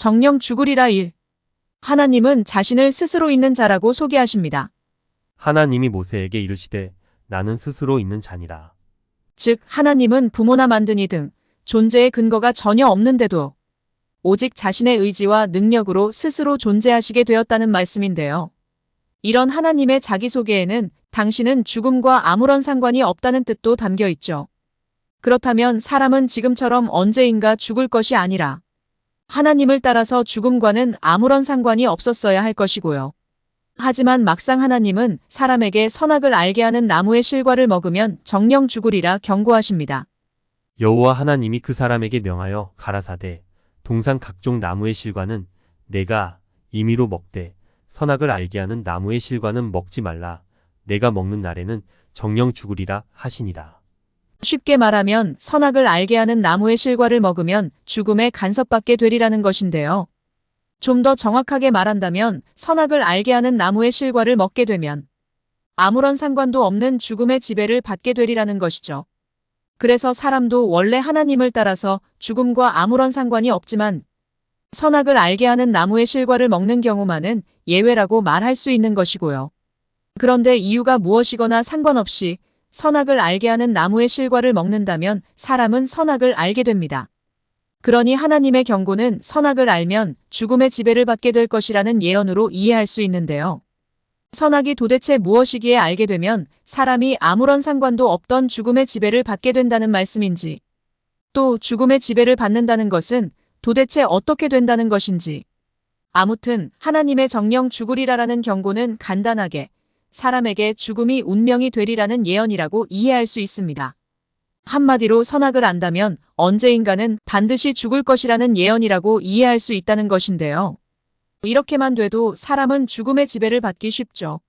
정령 죽으리라 1. 하나님은 자신을 스스로 있는 자라고 소개하십니다. 하나님이 모세에게 이르시되 나는 스스로 있는 자니라. 즉 하나님은 부모나 만드니 등 존재의 근거가 전혀 없는데도 오직 자신의 의지와 능력으로 스스로 존재하시게 되었다는 말씀인데요. 이런 하나님의 자기소개에는 당신은 죽음과 아무런 상관이 없다는 뜻도 담겨 있죠. 그렇다면 사람은 지금처럼 언제인가 죽을 것이 아니라 하나님을 따라서 죽음과는 아무런 상관이 없었어야 할 것이고요. 하지만 막상 하나님은 사람에게 선악을 알게 하는 나무의 실과를 먹으면 정령 죽으리라 경고하십니다. 여호와 하나님이 그 사람에게 명하여 가라사대 동산 각종 나무의 실과는 내가 임의로 먹되 선악을 알게 하는 나무의 실과는 먹지 말라. 내가 먹는 날에는 정령 죽으리라 하시니라. 쉽게 말하면 선악을 알게 하는 나무의 실과를 먹으면 죽음의 간섭받게 되리라는 것인데요. 좀 더 정확하게 말한다면 선악을 알게 하는 나무의 실과를 먹게 되면 아무런 상관도 없는 죽음의 지배를 받게 되리라는 것이죠. 그래서 사람도 원래 하나님을 따라서 죽음과 아무런 상관이 없지만 선악을 알게 하는 나무의 실과를 먹는 경우만은 예외라고 말할 수 있는 것이고요. 그런데 이유가 무엇이거나 상관없이 선악을 알게 하는 나무의 실과를 먹는다면 사람은 선악을 알게 됩니다. 그러니 하나님의 경고는 선악을 알면 죽음의 지배를 받게 될 것이라는 예언으로 이해할 수 있는데요. 선악이 도대체 무엇이기에 알게 되면 사람이 아무런 상관도 없던 죽음의 지배를 받게 된다는 말씀인지, 또 죽음의 지배를 받는다는 것은 도대체 어떻게 된다는 것인지. 아무튼 하나님의 정령 죽으리라라는 경고는 간단하게 사람에게 죽음이 운명이 되리라는 예언이라고 이해할 수 있습니다. 한마디로 선악을 안다면 언제인가는 반드시 죽을 것이라는 예언이라고 이해할 수 있다는 것인데요. 이렇게만 돼도 사람은 죽음의 지배를 받기 쉽죠.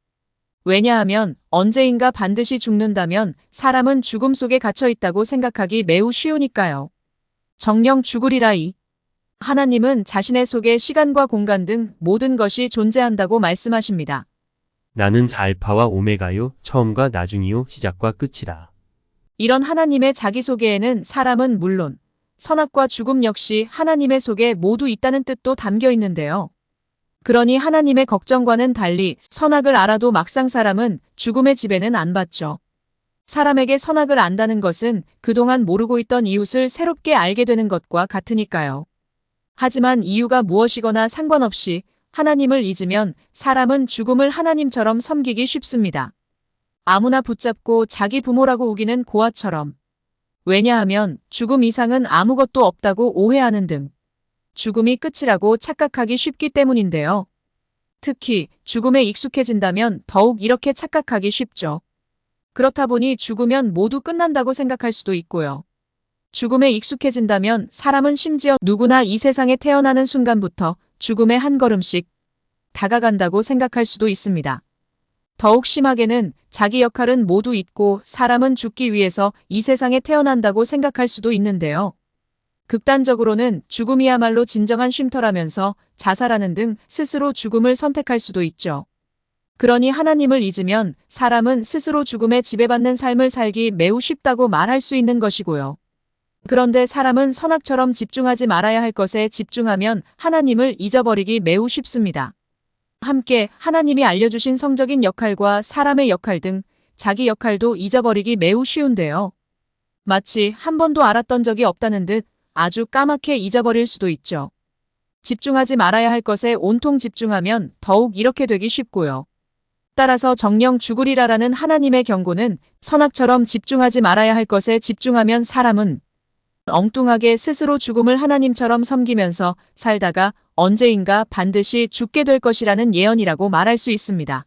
왜냐하면 언제인가 반드시 죽는다면 사람은 죽음 속에 갇혀 있다고 생각하기 매우 쉬우니까요. 정령 죽으리라 2. 하나님은 자신의 속에 시간과 공간 등 모든 것이 존재한다고 말씀하십니다. 나는 알파와 오메가요 처음과 나중이요 시작과 끝이라. 이런 하나님의 자기소개에는 사람은 물론 선악과 죽음 역시 하나님의 속에 모두 있다는 뜻도 담겨 있는데요. 그러니 하나님의 걱정과는 달리 선악을 알아도 막상 사람은 죽음의 지배는 안 받죠. 사람에게 선악을 안다는 것은 그동안 모르고 있던 이웃을 새롭게 알게 되는 것과 같으니까요. 하지만 이유가 무엇이거나 상관없이 하나님을 잊으면 사람은 죽음을 하나님처럼 섬기기 쉽습니다. 아무나 붙잡고 자기 부모라고 우기는 고아처럼. 왜냐하면 죽음 이상은 아무것도 없다고 오해하는 등 죽음이 끝이라고 착각하기 쉽기 때문인데요. 특히 죽음에 익숙해진다면 더욱 이렇게 착각하기 쉽죠. 그렇다 보니 죽으면 모두 끝난다고 생각할 수도 있고요. 죽음에 익숙해진다면 사람은 심지어 누구나 이 세상에 태어나는 순간부터 죽음에 한 걸음씩 다가간다고 생각할 수도 있습니다. 더욱 심하게는 자기 역할은 모두 잊고 사람은 죽기 위해서 이 세상에 태어난다고 생각할 수도 있는데요. 극단적으로는 죽음이야말로 진정한 쉼터라면서 자살하는 등 스스로 죽음을 선택할 수도 있죠. 그러니 하나님을 잊으면 사람은 스스로 죽음에 지배받는 삶을 살기 매우 쉽다고 말할 수 있는 것이고요. 그런데 사람은 선악처럼 집중하지 말아야 할 것에 집중하면 하나님을 잊어버리기 매우 쉽습니다. 함께 하나님이 알려주신 성적인 역할과 사람의 역할 등 자기 역할도 잊어버리기 매우 쉬운데요. 마치 한 번도 알았던 적이 없다는 듯 아주 까맣게 잊어버릴 수도 있죠. 집중하지 말아야 할 것에 온통 집중하면 더욱 이렇게 되기 쉽고요. 따라서 정령 죽으리라라는 하나님의 경고는 선악처럼 집중하지 말아야 할 것에 집중하면 사람은 엉뚱하게 스스로 죽음을 하나님처럼 섬기면서 살다가 언제인가 반드시 죽게 될 것이라는 예언이라고 말할 수 있습니다.